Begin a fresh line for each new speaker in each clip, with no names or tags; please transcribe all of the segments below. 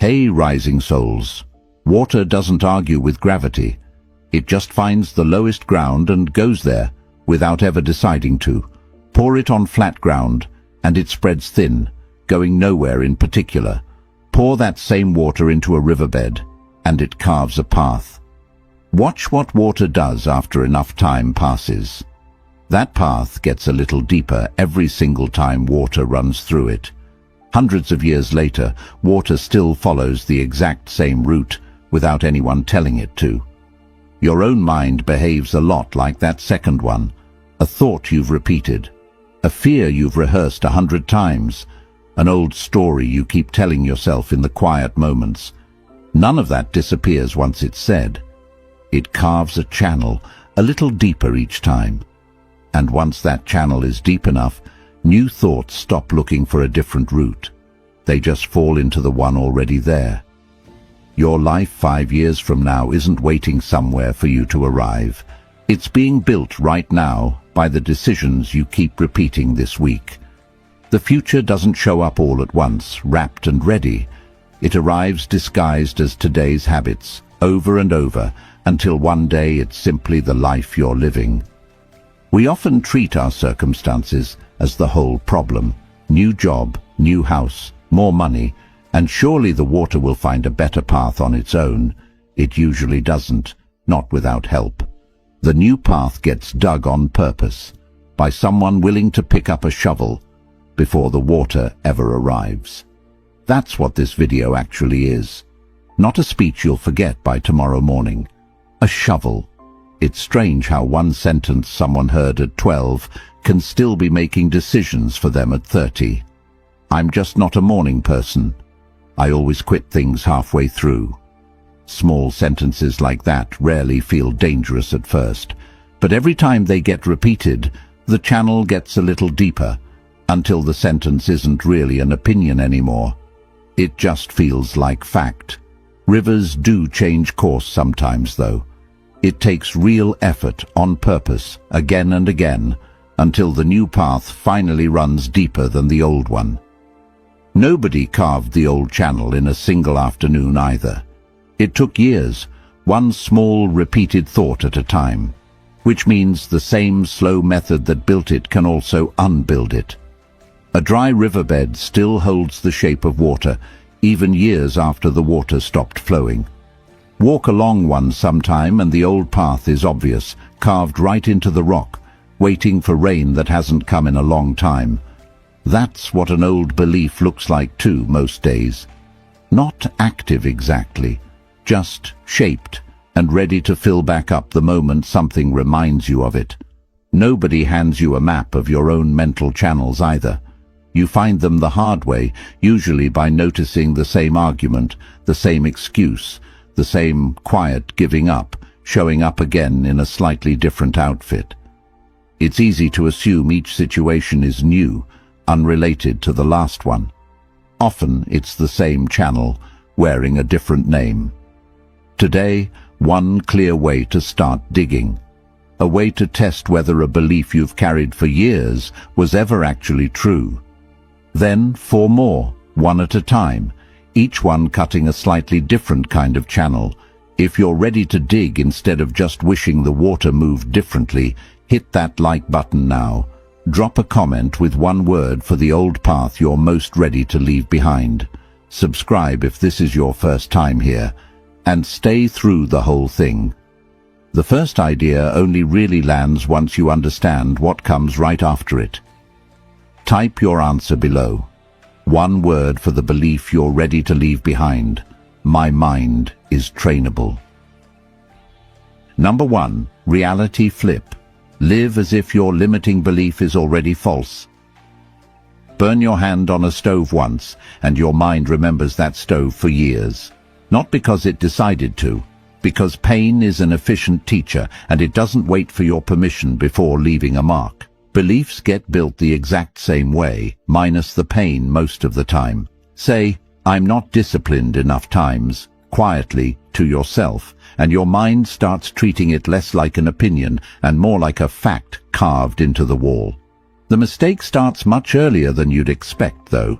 Hey, rising souls. Water doesn't argue with gravity. It just finds the lowest ground and goes there, without ever deciding to. Pour it on flat ground, and it spreads thin, going nowhere in particular. Pour that same water into a riverbed, and it carves a path. Watch what water does after enough time passes. That path gets a little deeper every single time water runs through it. Hundreds of years later, water still follows the exact same route without anyone telling it to. Your own mind behaves a lot like that second one. A thought you've repeated, a fear you've rehearsed 100 times, an old story you keep telling yourself in the quiet moments. None of that disappears once it's said. It carves a channel a little deeper each time. And once that channel is deep enough, new thoughts stop looking for a different route. They just fall into the one already there. Your life 5 years from now isn't waiting somewhere for you to arrive. It's being built right now by the decisions you keep repeating this week. The future doesn't show up all at once, wrapped and ready. It arrives disguised as today's habits, over and over, until one day it's simply the life you're living. We often treat our circumstances as the whole problem. New job, new house, more money, and surely the water will find a better path on its own. It usually doesn't, not without help. The new path gets dug on purpose, by someone willing to pick up a shovel before the water ever arrives. That's what this video actually is. Not a speech you'll forget by tomorrow morning. A shovel. It's strange how one sentence someone heard at 12 can still be making decisions for them at 30. I'm just not a morning person. I always quit things halfway through. Small sentences like that rarely feel dangerous at first, but every time they get repeated, the channel gets a little deeper, until the sentence isn't really an opinion anymore. It just feels like fact. Rivers do change course sometimes, though. It takes real effort on purpose, again and again, until the new path finally runs deeper than the old one. Nobody carved the old channel in a single afternoon either. It took years, one small repeated thought at a time, which means the same slow method that built it can also unbuild it. A dry riverbed still holds the shape of water, even years after the water stopped flowing. Walk along one sometime and the old path is obvious, carved right into the rock, waiting for rain that hasn't come in a long time. That's what an old belief looks like too most days. Not active exactly, just shaped and ready to fill back up the moment something reminds you of it. Nobody hands you a map of your own mental channels either. You find them the hard way, usually by noticing the same argument, the same excuse, the same quiet giving up, showing up again in a slightly different outfit. It's easy to assume each situation is new, unrelated to the last one. Often it's the same channel, wearing a different name. Today, one clear way to start digging. A way to test whether a belief you've carried for years was ever actually true. Then 4 more, one at a time, each one cutting a slightly different kind of channel. If you're ready to dig instead of just wishing the water moved differently, hit that like button now. Drop a comment with one word for the old path you're most ready to leave behind. Subscribe if this is your first time here, and stay through the whole thing. The first idea only really lands once you understand what comes right after it. Type your answer below. One word for the belief you're ready to leave behind. My mind is trainable. Number 1. Reality flip. Live as if your limiting belief is already false. Burn your hand on a stove once, and your mind remembers that stove for years. Not because it decided to, because pain is an efficient teacher, and it doesn't wait for your permission before leaving a mark. Beliefs get built the exact same way, minus the pain most of the time. Say, I'm not disciplined enough times, quietly, to yourself, and your mind starts treating it less like an opinion and more like a fact carved into the wall. The mistake starts much earlier than you'd expect, though.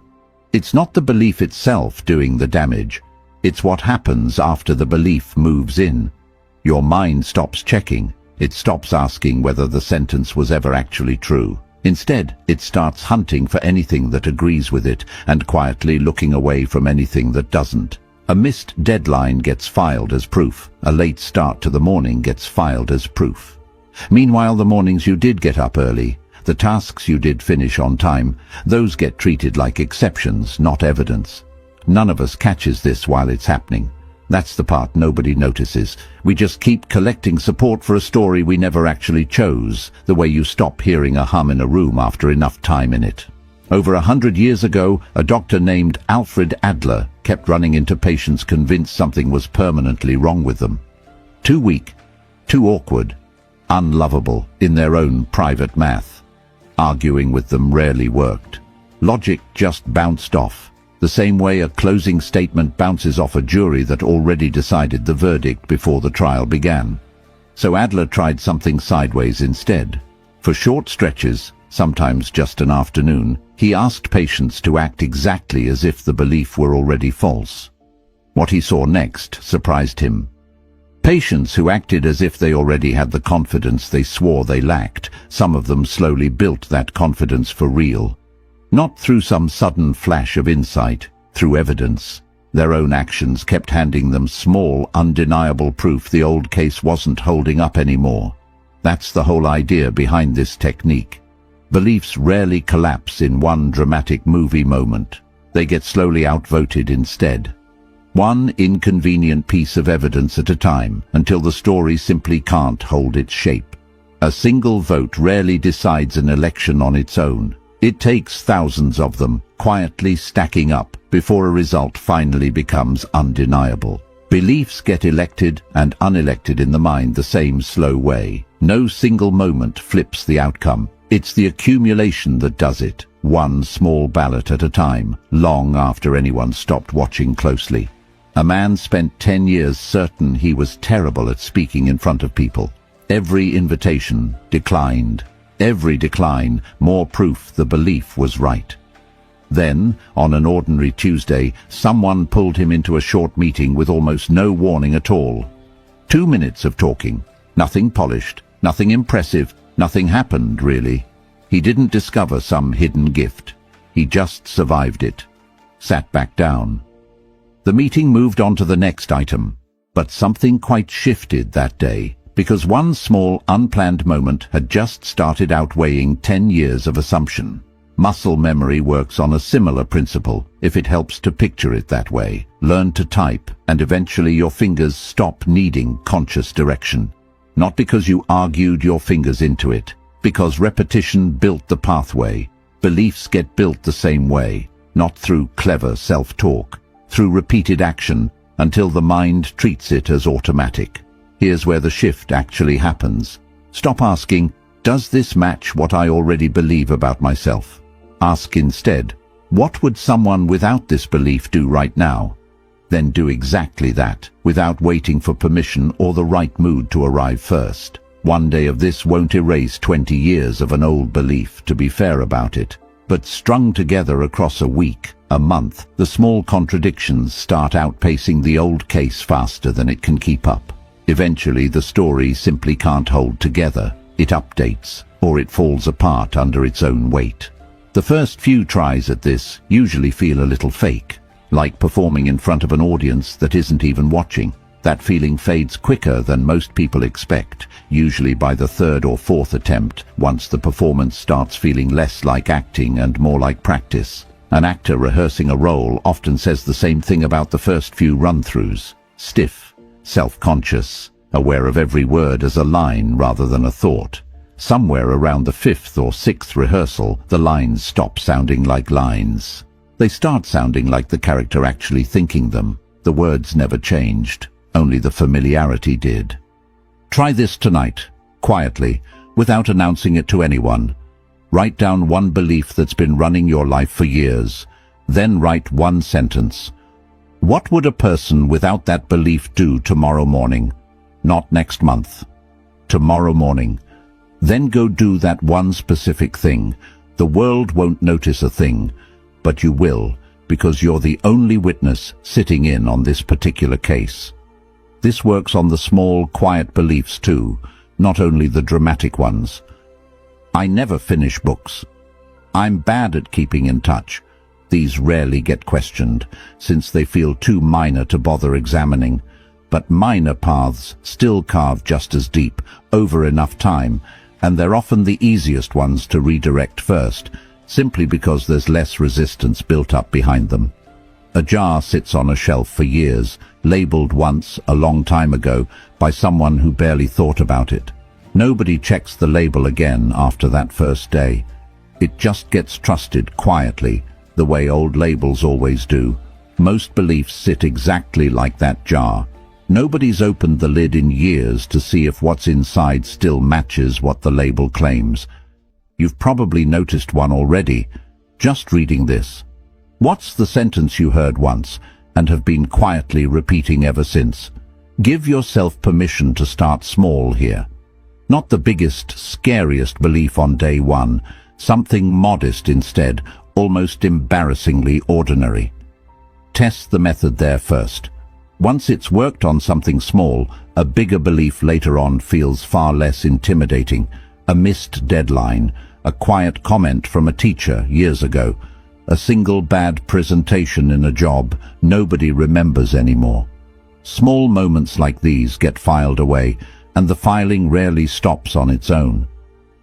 It's not the belief itself doing the damage. It's what happens after the belief moves in. Your mind stops checking. It stops asking whether the sentence was ever actually true. Instead, it starts hunting for anything that agrees with it and quietly looking away from anything that doesn't. A missed deadline gets filed as proof. A late start to the morning gets filed as proof. Meanwhile, the mornings you did get up early, the tasks you did finish on time, those get treated like exceptions, not evidence. None of us catches this while it's happening. That's the part nobody notices. We just keep collecting support for a story we never actually chose, the way you stop hearing a hum in a room after enough time in it. Over 100 years ago, a doctor named Alfred Adler kept running into patients convinced something was permanently wrong with them. Too weak, too awkward, unlovable in their own private math. Arguing with them rarely worked. Logic just bounced off, the same way a closing statement bounces off a jury that already decided the verdict before the trial began. So Adler tried something sideways instead. For short stretches, sometimes just an afternoon, he asked patients to act exactly as if the belief were already false. What he saw next surprised him. Patients who acted as if they already had the confidence they swore they lacked, some of them slowly built that confidence for real. Not through some sudden flash of insight, through evidence. Their own actions kept handing them small, undeniable proof the old case wasn't holding up anymore. That's the whole idea behind this technique. Beliefs rarely collapse in one dramatic movie moment. They get slowly outvoted instead. One inconvenient piece of evidence at a time, until the story simply can't hold its shape. A single vote rarely decides an election on its own. It takes thousands of them, quietly stacking up, before a result finally becomes undeniable. Beliefs get elected and unelected in the mind the same slow way. No single moment flips the outcome. It's the accumulation that does it, one small ballot at a time, long after anyone stopped watching closely. A man spent 10 years certain he was terrible at speaking in front of people. Every invitation declined. Every decline, more proof the belief was right. Then, on an ordinary Tuesday, someone pulled him into a short meeting with almost no warning at all. 2 minutes of talking. Nothing polished, nothing impressive, nothing happened, really. He didn't discover some hidden gift. He just survived it. Sat back down. The meeting moved on to the next item. But something quite shifted that day, because one small, unplanned moment had just started outweighing 10 years of assumption. Muscle memory works on a similar principle, if it helps to picture it that way. Learn to type, and eventually your fingers stop needing conscious direction. Not because you argued your fingers into it, because repetition built the pathway. Beliefs get built the same way, not through clever self-talk, through repeated action, until the mind treats it as automatic. Here's where the shift actually happens. Stop asking, does this match what I already believe about myself? Ask instead, what would someone without this belief do right now? Then do exactly that, without waiting for permission or the right mood to arrive first. One day of this won't erase 20 years of an old belief, to be fair about it. But strung together across a week, a month, the small contradictions start outpacing the old case faster than it can keep up. Eventually, the story simply can't hold together. It updates, or it falls apart under its own weight. The first few tries at this usually feel a little fake, like performing in front of an audience that isn't even watching. That feeling fades quicker than most people expect, usually by the third or fourth attempt, once the performance starts feeling less like acting and more like practice. An actor rehearsing a role often says the same thing about the first few run-throughs. Stiff, self-conscious, aware of every word as a line rather than a thought. Somewhere around the fifth or sixth rehearsal, the lines stop sounding like lines. They start sounding like the character actually thinking them. The words never changed, only the familiarity did. Try this tonight, quietly, without announcing it to anyone. Write down one belief that's been running your life for years. Then write one sentence. What would a person without that belief do tomorrow morning? Not next month. Tomorrow morning. Then go do that one specific thing. The world won't notice a thing, but you will. because you're the only witness sitting in on this particular case. This works on the small, quiet beliefs too, not only the dramatic ones. I never finish books. I'm bad at keeping in touch. These rarely get questioned, since they feel too minor to bother examining. But minor paths still carve just as deep, over enough time, and they're often the easiest ones to redirect first, simply because there's less resistance built up behind them. A jar sits on a shelf for years, labeled once, a long time ago, by someone who barely thought about it. Nobody checks the label again after that first day. It just gets trusted quietly, the way old labels always do. Most beliefs sit exactly like that jar. Nobody's opened the lid in years to see if what's inside still matches what the label claims. You've probably noticed one already, just reading this. What's the sentence you heard once and have been quietly repeating ever since? Give yourself permission to start small here. Not the biggest, scariest belief on day one, something modest instead, almost embarrassingly ordinary. Test the method there first. Once it's worked on something small, a bigger belief later on feels far less intimidating. A missed deadline, a quiet comment from a teacher years ago, a single bad presentation in a job nobody remembers anymore. Small moments like these get filed away, and the filing rarely stops on its own.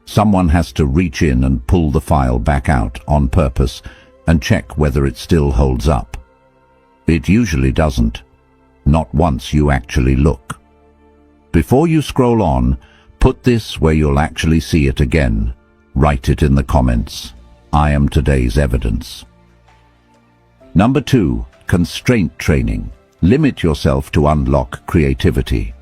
Someone has to reach in and pull the file back out on purpose and check whether it still holds up. It usually doesn't. Not once you actually look. Before you scroll on, put this where you'll actually see it again. Write it in the comments. I am today's evidence. Number 2, constraint training. Limit yourself to unlock creativity.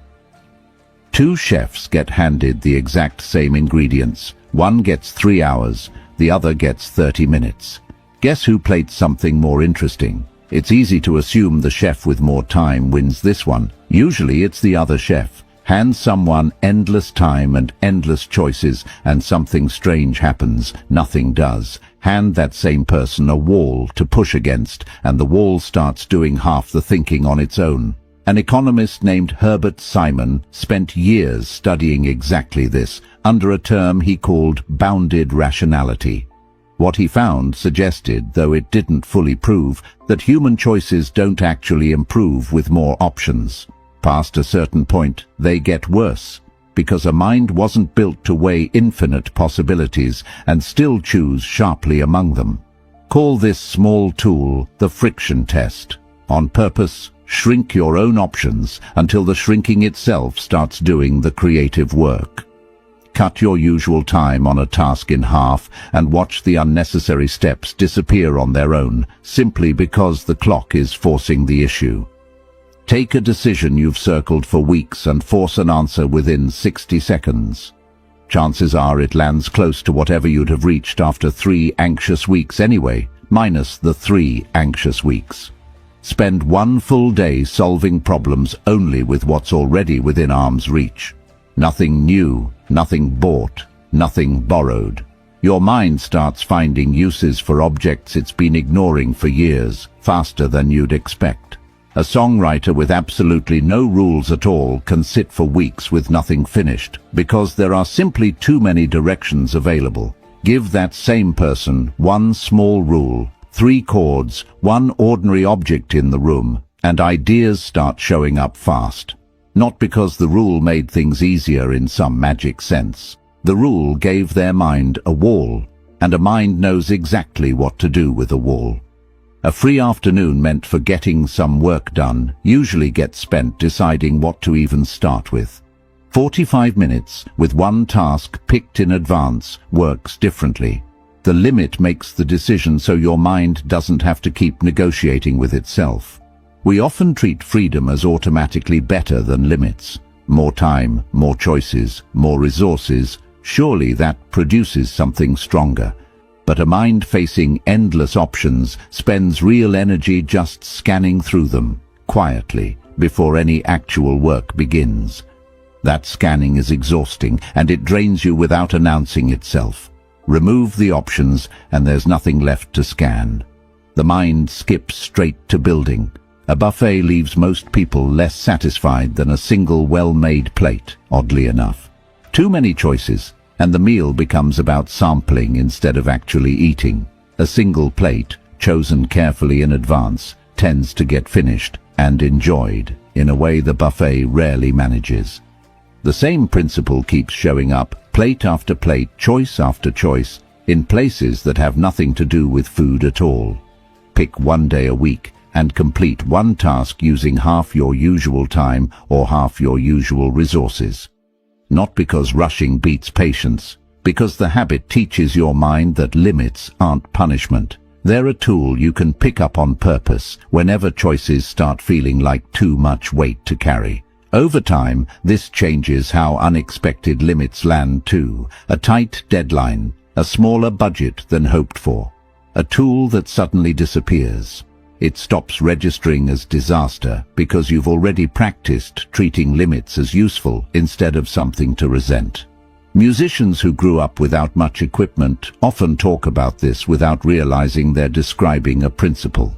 Two chefs get handed the exact same ingredients. One gets 3 hours, the other gets 30 minutes. Guess who plates something more interesting? It's easy to assume the chef with more time wins this one. Usually it's the other chef. Hand someone endless time and endless choices, and something strange happens. Nothing does. Hand that same person a wall to push against, and the wall starts doing half the thinking on its own. An economist named Herbert Simon spent years studying exactly this, under a term he called bounded rationality. What he found suggested, though it didn't fully prove, that human choices don't actually improve with more options. Past a certain point, they get worse, because a mind wasn't built to weigh infinite possibilities and still choose sharply among them. Call this small tool the friction test. On purpose, shrink your own options until the shrinking itself starts doing the creative work. Cut your usual time on a task in half and watch the unnecessary steps disappear on their own, simply because the clock is forcing the issue. Take a decision you've circled for weeks and force an answer within 60 seconds. Chances are it lands close to whatever you'd have reached after 3 anxious weeks anyway, minus the 3 anxious weeks. Spend 1 full day solving problems only with what's already within arm's reach. Nothing new, nothing bought, nothing borrowed. Your mind starts finding uses for objects it's been ignoring for years, faster than you'd expect. A songwriter with absolutely no rules at all can sit for weeks with nothing finished, because there are simply too many directions available. Give that same person 1 small rule, 3 chords, 1 ordinary object in the room, and ideas start showing up fast. Not because the rule made things easier in some magic sense. The rule gave their mind a wall, and a mind knows exactly what to do with a wall. A free afternoon meant for getting some work done usually gets spent deciding what to even start with. 45 minutes with 1 task picked in advance works differently. The limit makes the decision so your mind doesn't have to keep negotiating with itself. We often treat freedom as automatically better than limits. More time, more choices, more resources. Surely that produces something stronger. But a mind facing endless options spends real energy just scanning through them, quietly, before any actual work begins. That scanning is exhausting, and it drains you without announcing itself. Remove the options, and there's nothing left to scan. The mind skips straight to building. A buffet leaves most people less satisfied than a single well-made plate, oddly enough. Too many choices, and the meal becomes about sampling instead of actually eating. A single plate, chosen carefully in advance, tends to get finished and enjoyed in a way the buffet rarely manages. The same principle keeps showing up, plate after plate, choice after choice, in places that have nothing to do with food at all. Pick one day a week and complete one task using half your usual time or half your usual resources. Not because rushing beats patience, because the habit teaches your mind that limits aren't punishment. They're a tool you can pick up on purpose whenever choices start feeling like too much weight to carry. Over time, this changes how unexpected limits land too. A tight deadline, a smaller budget than hoped for. A tool that suddenly disappears. It stops registering as disaster because you've already practiced treating limits as useful instead of something to resent. Musicians who grew up without much equipment often talk about this without realizing they're describing a principle.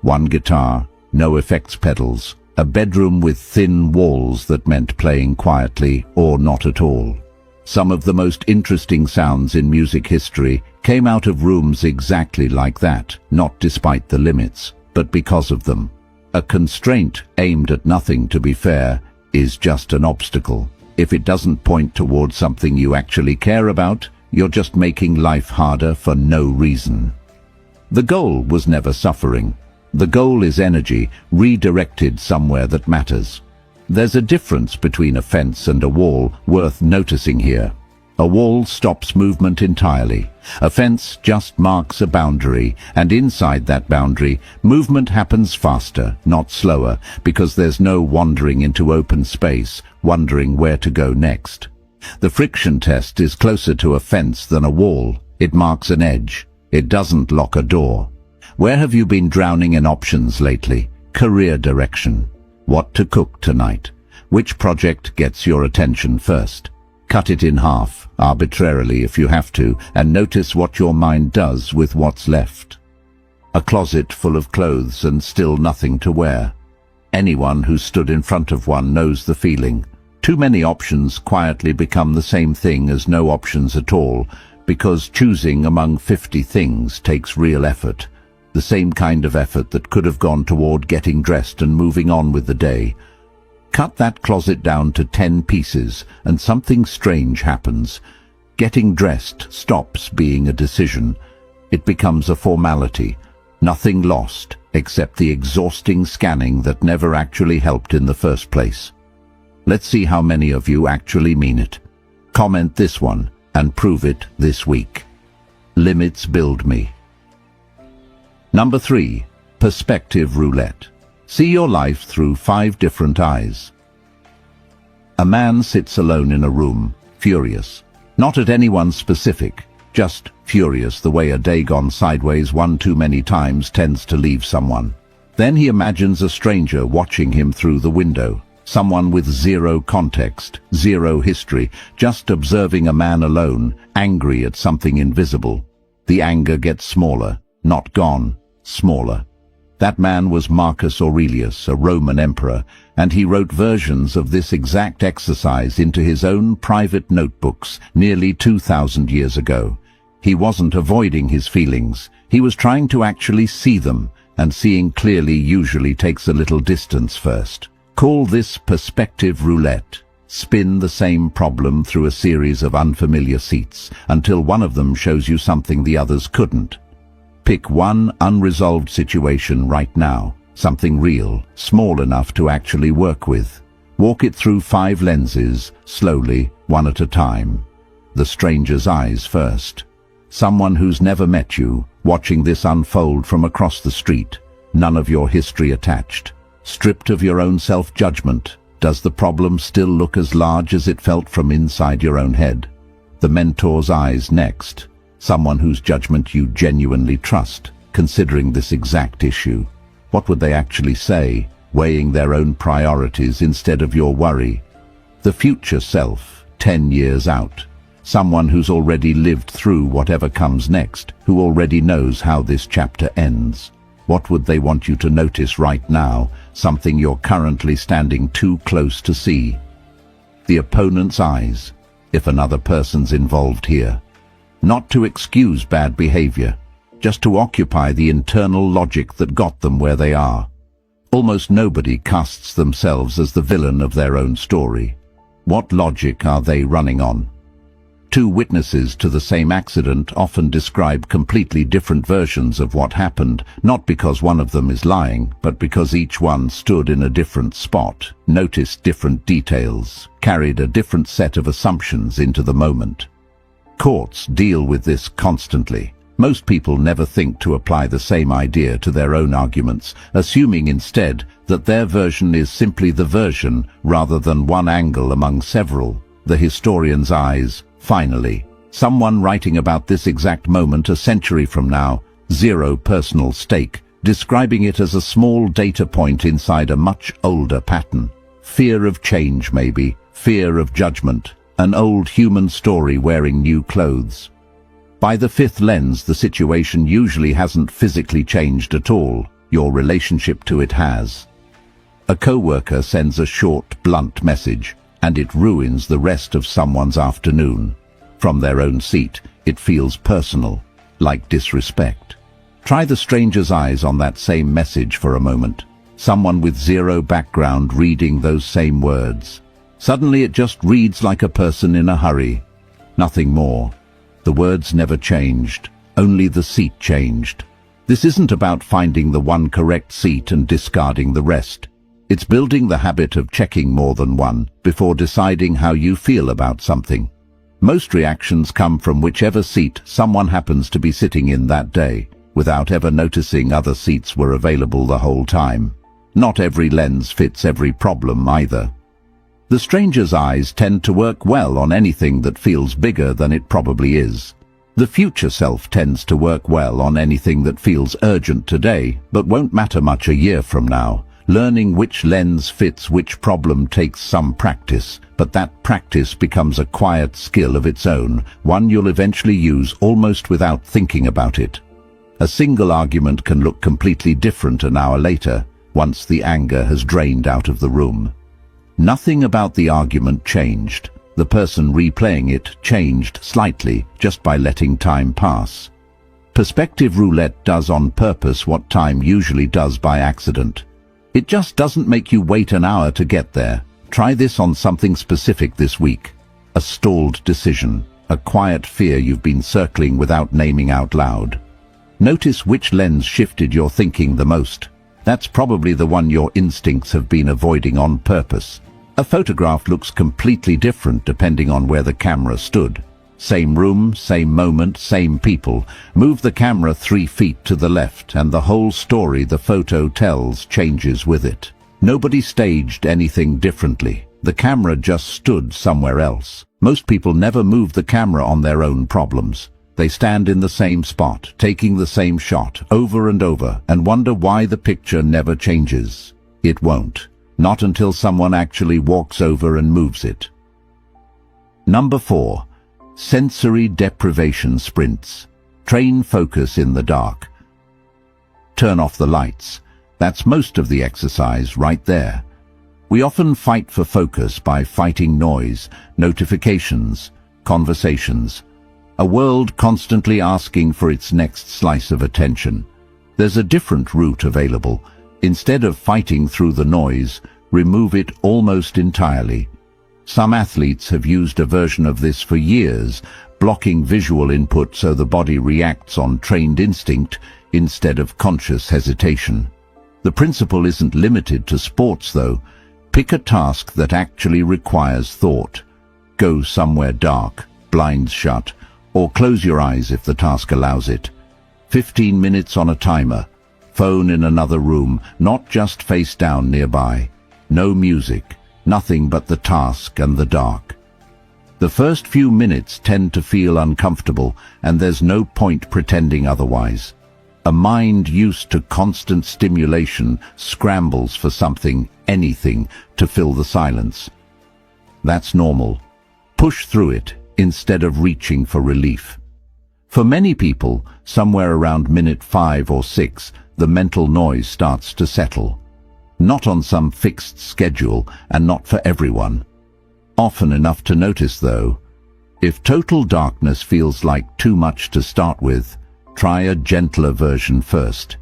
One guitar, no effects pedals, a bedroom with thin walls that meant playing quietly or not at all. Some of the most interesting sounds in music history came out of rooms exactly like that, not despite the limits, but because of them. A constraint aimed at nothing, to be fair, is just an obstacle. If it doesn't point towards something you actually care about, you're just making life harder for no reason. The goal was never suffering. The goal is energy, redirected somewhere that matters. There's a difference between a fence and a wall worth noticing here. A wall stops movement entirely. A fence just marks a boundary, and inside that boundary, movement happens faster, not slower, because there's no wandering into open space, wondering where to go next. The friction test is closer to a fence than a wall. It marks an edge. It doesn't lock a door. Where have you been drowning in options lately? Career direction. What to cook tonight? Which project gets your attention first? Cut it in half, arbitrarily if you have to, and notice what your mind does with what's left. A closet full of clothes and still nothing to wear. Anyone who stood in front of one knows the feeling. Too many options quietly become the same thing as no options at all, because choosing among 50 things takes real effort. The same kind of effort that could have gone toward getting dressed and moving on with the day. Cut that closet down to 10 pieces and something strange happens. Getting dressed stops being a decision. It becomes a formality. Nothing lost except the exhausting scanning that never actually helped in the first place. Let's see how many of you actually mean it. Comment this one and prove it this week. Limits build me. Number 3. Perspective roulette. See your life through 5 different eyes. A man sits alone in a room, furious. Not at anyone specific, just furious the way a day gone sideways one too many times tends to leave someone. Then he imagines a stranger watching him through the window. Someone with zero context, zero history, just observing a man alone, angry at something invisible. The anger gets smaller, not gone, smaller. That man was Marcus Aurelius, a Roman emperor, and he wrote versions of this exact exercise into his own private notebooks nearly 2,000 years ago. He wasn't avoiding his feelings. He was trying to actually see them, and seeing clearly usually takes a little distance first. Call this perspective roulette. Spin the same problem through a series of unfamiliar seats until one of them shows you something the others couldn't. Pick one unresolved situation right now, something real, small enough to actually work with. Walk it through 5 lenses, slowly, one at a time. The stranger's eyes first. Someone who's never met you, watching this unfold from across the street. None of your history attached. Stripped of your own self-judgment. Does the problem still look as large as it felt from inside your own head? The mentor's eyes next. Someone whose judgment you genuinely trust, considering this exact issue. What would they actually say, weighing their own priorities instead of your worry? The future self, 10 years out. someone who's already lived through whatever comes next, who already knows how this chapter ends. What would they want you to notice right now, something you're currently standing too close to see? The opponent's eyes, if another person's involved here. Not to excuse bad behavior, just to occupy the internal logic that got them where they are. Almost nobody casts themselves as the villain of their own story. What logic are they running on? Two witnesses to the same accident often describe completely different versions of what happened, not because one of them is lying, but because each one stood in a different spot, noticed different details, carried a different set of assumptions into the moment. Courts deal with this constantly. Most people never think to apply the same idea to their own arguments, assuming instead that their version is simply the version rather than one angle among several. The historian's eyes. Finally, someone writing about this exact moment a century from now, zero personal stake, describing it as a small data point inside a much older pattern. Fear of change maybe, fear of judgment, an old human story wearing new clothes. By the fifth lens, the situation usually hasn't physically changed at all. Your relationship to it has. A coworker sends a short, blunt message, and it ruins the rest of someone's afternoon. From their own seat, it feels personal, like disrespect. Try the stranger's eyes on that same message for a moment. Someone with zero background reading those same words. Suddenly it just reads like a person in a hurry. Nothing more. The words never changed, only the seat changed. This isn't about finding the one correct seat and discarding the rest. It's building the habit of checking more than one before deciding how you feel about something. Most reactions come from whichever seat someone happens to be sitting in that day, without ever noticing other seats were available the whole time. Not every lens fits every problem either. The stranger's eyes tend to work well on anything that feels bigger than it probably is. The future self tends to work well on anything that feels urgent today, but won't matter much a year from now. Learning which lens fits which problem takes some practice, but that practice becomes a quiet skill of its own, one you'll eventually use almost without thinking about it. A single argument can look completely different an hour later, once the anger has drained out of the room. Nothing about the argument changed. The person replaying it changed slightly just by letting time pass. Perspective roulette does on purpose what time usually does by accident. It just doesn't make you wait an hour to get there. Try this on something specific this week. A stalled decision, a quiet fear you've been circling without naming out loud. Notice which lens shifted your thinking the most. That's probably the one your instincts have been avoiding on purpose. A photograph looks completely different depending on where the camera stood. Same room, same moment, same people. Move the camera 3 feet to the left and the whole story the photo tells changes with it. Nobody staged anything differently. The camera just stood somewhere else. Most people never move the camera on their own problems. They stand in the same spot, taking the same shot over and over, and wonder why the picture never changes. It won't. Not until someone actually walks over and moves it. Number 4. Sensory deprivation sprints. Train focus in the dark. Turn off the lights. That's most of the exercise right there. We often fight for focus by fighting noise, notifications, conversations. A world constantly asking for its next slice of attention. There's a different route available. Instead of fighting through the noise, remove it almost entirely. Some athletes have used a version of this for years, blocking visual input so the body reacts on trained instinct instead of conscious hesitation. The principle isn't limited to sports, though. Pick a task that actually requires thought. Go somewhere dark, blinds shut, or close your eyes if the task allows it. 15 minutes on a timer. Phone in another room, not just face down nearby. No music, nothing but the task and the dark. The first few minutes tend to feel uncomfortable, and there's no point pretending otherwise. A mind used to constant stimulation scrambles for something, anything, to fill the silence. That's normal. Push through it. instead of reaching for relief. For many people, somewhere around minute 5 or 6, the mental noise starts to settle. Not on some fixed schedule and not for everyone. Often enough to notice though. If total darkness feels like too much to start with, try a gentler version first.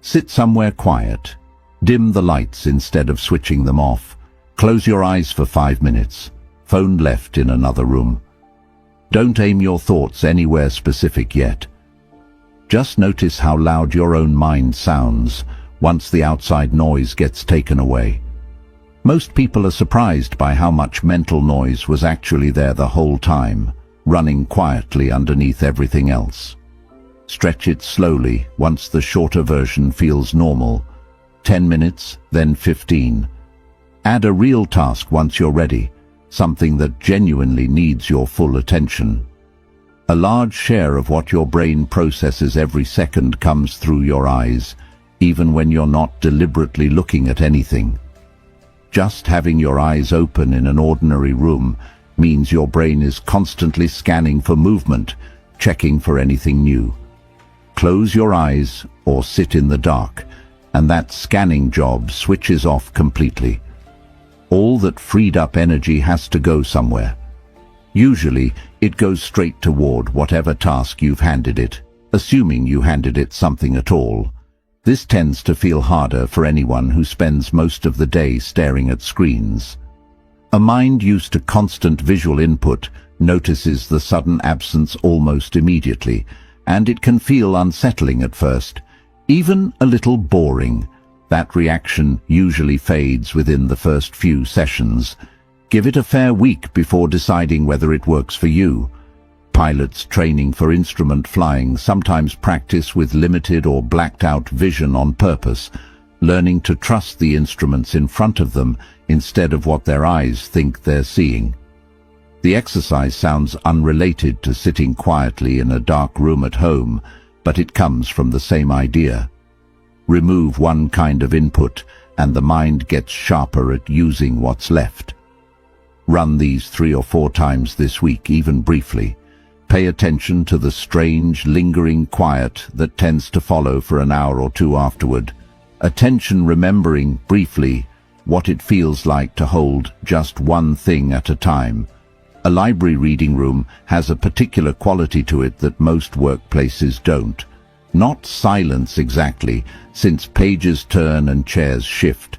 Sit somewhere quiet. Dim the lights instead of switching them off. Close your eyes for 5 minutes. Phone left in another room. Don't aim your thoughts anywhere specific yet. Just notice how loud your own mind sounds once the outside noise gets taken away. Most people are surprised by how much mental noise was actually there the whole time, running quietly underneath everything else. Stretch it slowly once the shorter version feels normal. 10 minutes, then 15. Add a real task once you're ready, something that genuinely needs your full attention. A large share of what your brain processes every second comes through your eyes, even when you're not deliberately looking at anything. Just having your eyes open in an ordinary room means your brain is constantly scanning for movement, checking for anything new. Close your eyes or sit in the dark, and that scanning job switches off completely. All that freed up energy has to go somewhere. Usually, it goes straight toward whatever task you've handed it, assuming you handed it something at all. This tends to feel harder for anyone who spends most of the day staring at screens. A mind used to constant visual input notices the sudden absence almost immediately, and it can feel unsettling at first, even a little boring. That reaction usually fades within the first few sessions. Give it a fair week before deciding whether it works for you. Pilots training for instrument flying sometimes practice with limited or blacked-out vision on purpose, learning to trust the instruments in front of them instead of what their eyes think they're seeing. The exercise sounds unrelated to sitting quietly in a dark room at home, but it comes from the same idea. Remove one kind of input, and the mind gets sharper at using what's left. Run these 3 or 4 times this week, even briefly. Pay attention to the strange, lingering quiet that tends to follow for an hour or 2 afterward. Attention remembering, briefly, what it feels like to hold just one thing at a time. A library reading room has a particular quality to it that most workplaces don't. Not silence exactly, since pages turn and chairs shift.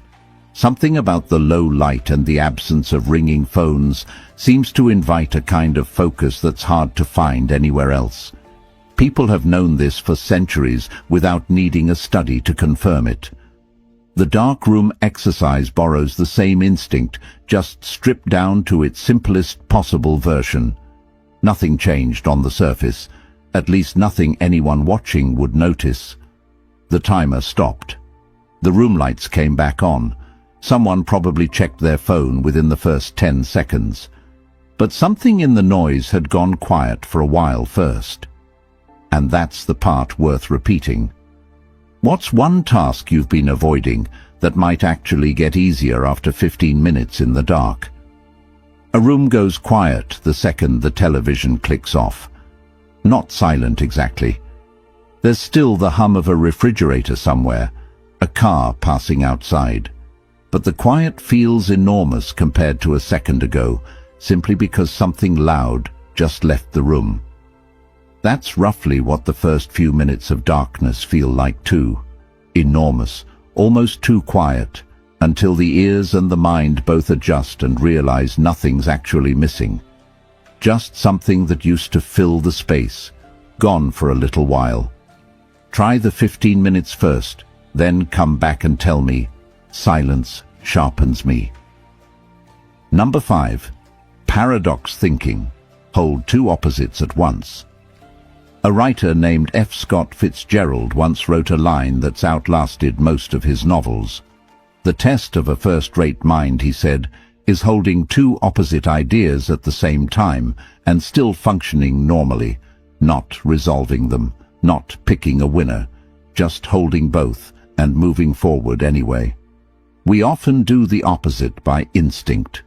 Something about the low light and the absence of ringing phones seems to invite a kind of focus that's hard to find anywhere else. People have known this for centuries without needing a study to confirm it. The dark room exercise borrows the same instinct, just stripped down to its simplest possible version. Nothing changed on the surface, at least nothing anyone watching would notice. The timer stopped. The room lights came back on. Someone probably checked their phone within the first 10 seconds. But something in the noise had gone quiet for a while first. And that's the part worth repeating. What's one task you've been avoiding that might actually get easier after 15 minutes in the dark? A room goes quiet the second the television clicks off. Not silent exactly. There's still the hum of a refrigerator somewhere, a car passing outside. But the quiet feels enormous compared to a second ago, simply because something loud just left the room. That's roughly what the first few minutes of darkness feel like too. Enormous, almost too quiet, until the ears and the mind both adjust and realize nothing's actually missing. Just something that used to fill the space, gone for a little while. Try the 15 minutes first, then come back and tell me. Silence sharpens me. Number 5. Paradox thinking. Hold 2 opposites at once. A writer named F. Scott Fitzgerald once wrote a line that's outlasted most of his novels. The test of a first-rate mind, he said, is holding 2 opposite ideas at the same time and still functioning normally, not resolving them, not picking a winner, just holding both and moving forward anyway. We often do the opposite by instinct.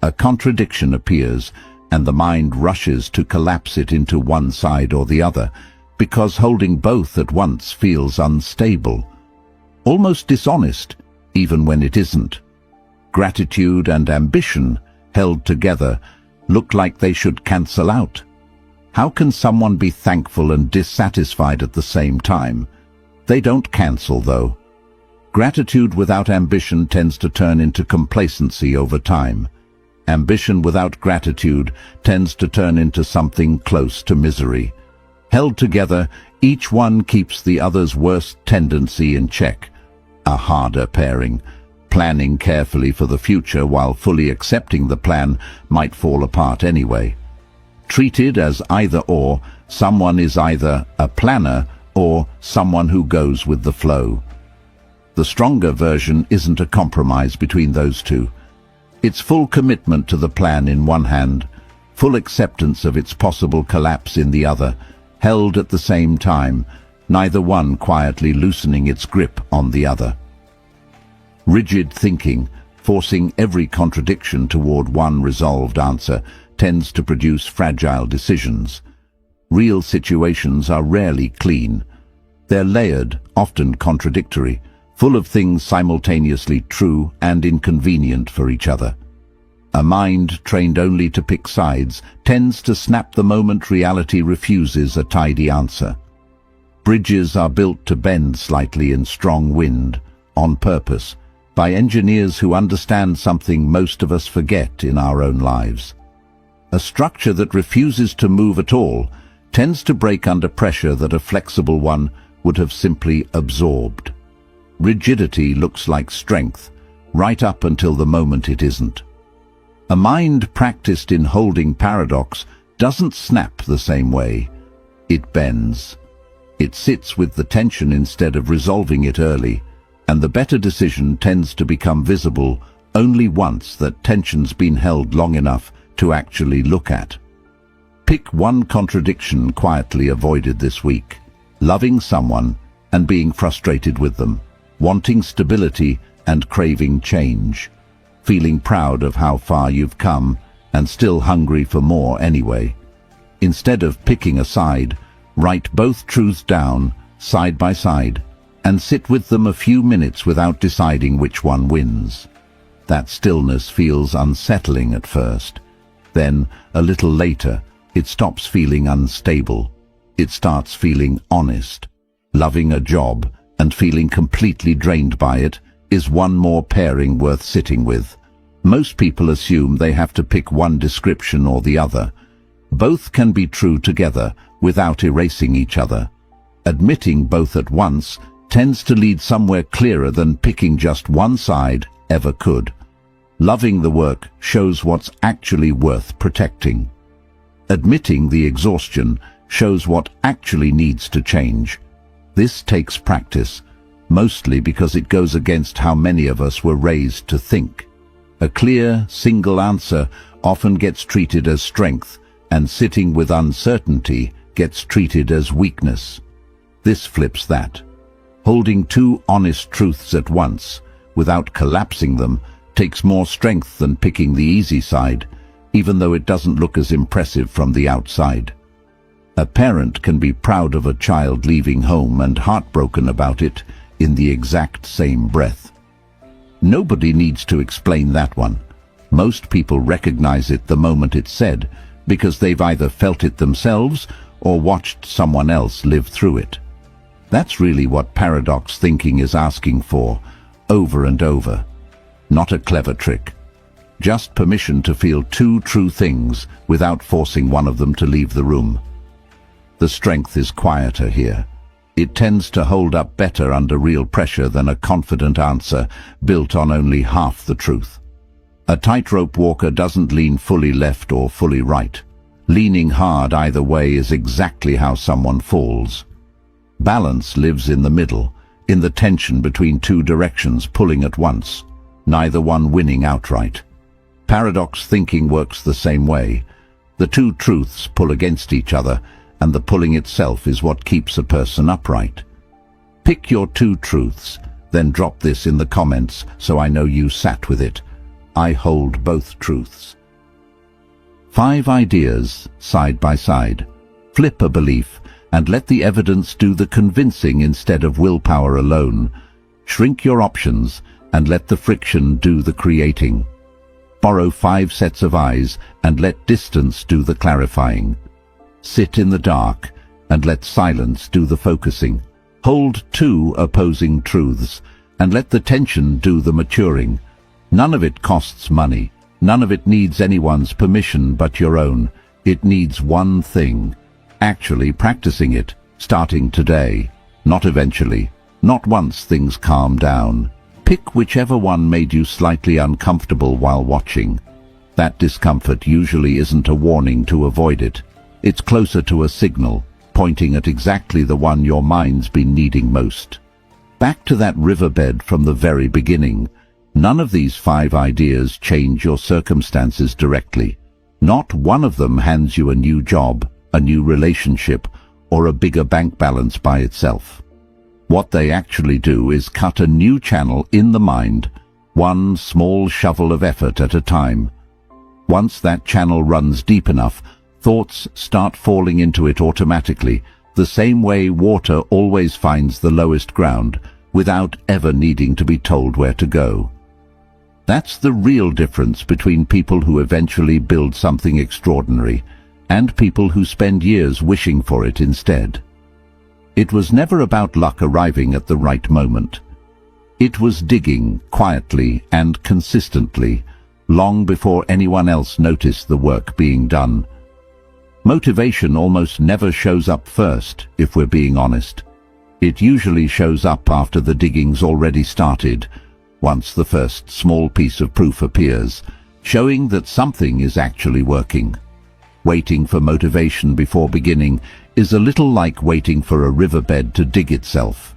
A contradiction appears, and the mind rushes to collapse it into one side or the other, because holding both at once feels unstable, almost dishonest, even when it isn't. Gratitude and ambition, held together, look like they should cancel out. How can someone be thankful and dissatisfied at the same time? They don't cancel, though. Gratitude without ambition tends to turn into complacency over time. Ambition without gratitude tends to turn into something close to misery. Held together, each one keeps the other's worst tendency in check. A harder pairing. Planning carefully for the future while fully accepting the plan might fall apart anyway. Treated as either or, someone is either a planner or someone who goes with the flow. The stronger version isn't a compromise between those two. It's full commitment to the plan in one hand, full acceptance of its possible collapse in the other, held at the same time, neither one quietly loosening its grip on the other. Rigid thinking, forcing every contradiction toward one resolved answer, tends to produce fragile decisions. Real situations are rarely clean. They're layered, often contradictory, full of things simultaneously true and inconvenient for each other. A mind trained only to pick sides tends to snap the moment reality refuses a tidy answer. Bridges are built to bend slightly in strong wind, on purpose, by engineers who understand something most of us forget in our own lives. A structure that refuses to move at all tends to break under pressure that a flexible one would have simply absorbed. Rigidity looks like strength, right up until the moment it isn't. A mind practiced in holding paradox doesn't snap the same way. It bends. It sits with the tension instead of resolving it early, and the better decision tends to become visible only once that tension's been held long enough to actually look at. Pick one contradiction quietly avoided this week: loving someone and being frustrated with them, wanting stability and craving change, feeling proud of how far you've come and still hungry for more anyway. Instead of picking a side, write both truths down, side by side, and sit with them a few minutes without deciding which one wins. That stillness feels unsettling at first. Then, a little later, it stops feeling unstable. It starts feeling honest. Loving a job and feeling completely drained by it is one more pairing worth sitting with. Most people assume they have to pick one description or the other. Both can be true together without erasing each other. Admitting both at once tends to lead somewhere clearer than picking just one side ever could. Loving the work shows what's actually worth protecting. Admitting the exhaustion shows what actually needs to change. This takes practice, mostly because it goes against how many of us were raised to think. A clear, single answer often gets treated as strength, and sitting with uncertainty gets treated as weakness. This flips that. Holding two honest truths at once, without collapsing them, takes more strength than picking the easy side, even though it doesn't look as impressive from the outside. A parent can be proud of a child leaving home and heartbroken about it in the exact same breath. Nobody needs to explain that one. Most people recognize it the moment it's said, because they've either felt it themselves or watched someone else live through it. That's really what paradox thinking is asking for, over and over. Not a clever trick. Just permission to feel two true things without forcing one of them to leave the room. The strength is quieter here. It tends to hold up better under real pressure than a confident answer built on only half the truth. A tightrope walker doesn't lean fully left or fully right. Leaning hard either way is exactly how someone falls. Balance lives in the middle, in the tension between two directions pulling at once, neither one winning outright. Paradox thinking works the same way. The two truths pull against each other, and the pulling itself is what keeps a person upright. Pick your two truths, then drop this in the comments so I know you sat with it. I hold both truths. 5 ideas, side by side. Flip a belief and let the evidence do the convincing instead of willpower alone. Shrink your options and let the friction do the creating. Borrow 5 sets of eyes and let distance do the clarifying. Sit in the dark and let silence do the focusing. Hold 2 opposing truths and let the tension do the maturing. None of it costs money. None of it needs anyone's permission but your own. It needs one thing: actually practicing it, starting today, not eventually, not once things calm down. Pick whichever one made you slightly uncomfortable while watching. That discomfort usually isn't a warning to avoid it. It's closer to a signal, pointing at exactly the one your mind's been needing most. Back to that riverbed from the very beginning. None of these 5 ideas change your circumstances directly. Not one of them hands you a new job, a new relationship, or a bigger bank balance by itself. What they actually do is cut a new channel in the mind, one small shovel of effort at a time. Once that channel runs deep enough, thoughts start falling into it automatically, the same way water always finds the lowest ground, without ever needing to be told where to go. That's the real difference between people who eventually build something extraordinary and people who spend years wishing for it instead. It was never about luck arriving at the right moment. It was digging quietly and consistently, long before anyone else noticed the work being done. Motivation almost never shows up first, if we're being honest. It usually shows up after the digging's already started, once the first small piece of proof appears, showing that something is actually working. Waiting for motivation before beginning is a little like waiting for a riverbed to dig itself.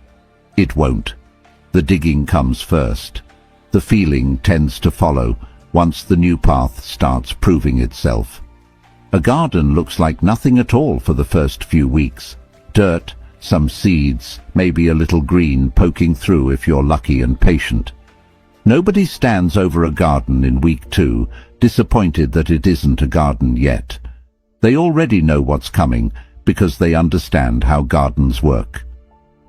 It won't. The digging comes first. The feeling tends to follow once the new path starts proving itself. A garden looks like nothing at all for the first few weeks. Dirt, some seeds, maybe a little green poking through if you're lucky and patient. Nobody stands over a garden in week 2, disappointed that it isn't a garden yet. They already know what's coming because they understand how gardens work.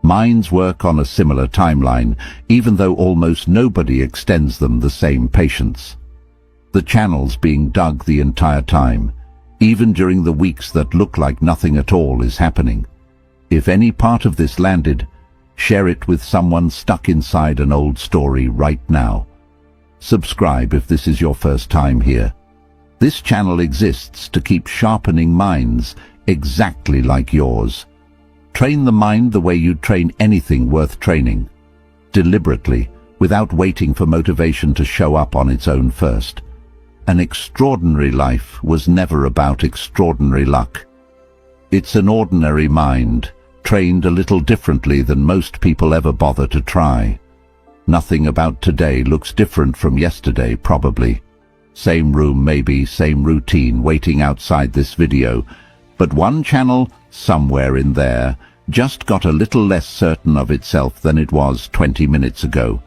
Minds work on a similar timeline, even though almost nobody extends them the same patience. The channel's being dug the entire time, even during the weeks that look like nothing at all is happening. If any part of this landed, share it with someone stuck inside an old story right now. Subscribe if this is your first time here. This channel exists to keep sharpening minds exactly like yours. Train the mind the way you'd train anything worth training. Deliberately, without waiting for motivation to show up on its own first. An extraordinary life was never about extraordinary luck. It's an ordinary mind, trained a little differently than most people ever bother to try. Nothing about today looks different from yesterday, probably. Same room maybe, same routine waiting outside this video, but one channel, somewhere in there, just got a little less certain of itself than it was 20 minutes ago.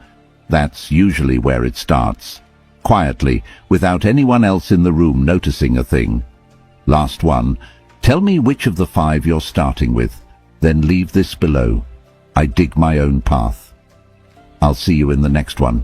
That's usually where it starts. Quietly, without anyone else in the room noticing a thing. Last one. Tell me which of the 5 you're starting with, then leave this below. I dig my own path. I'll see you in the next one.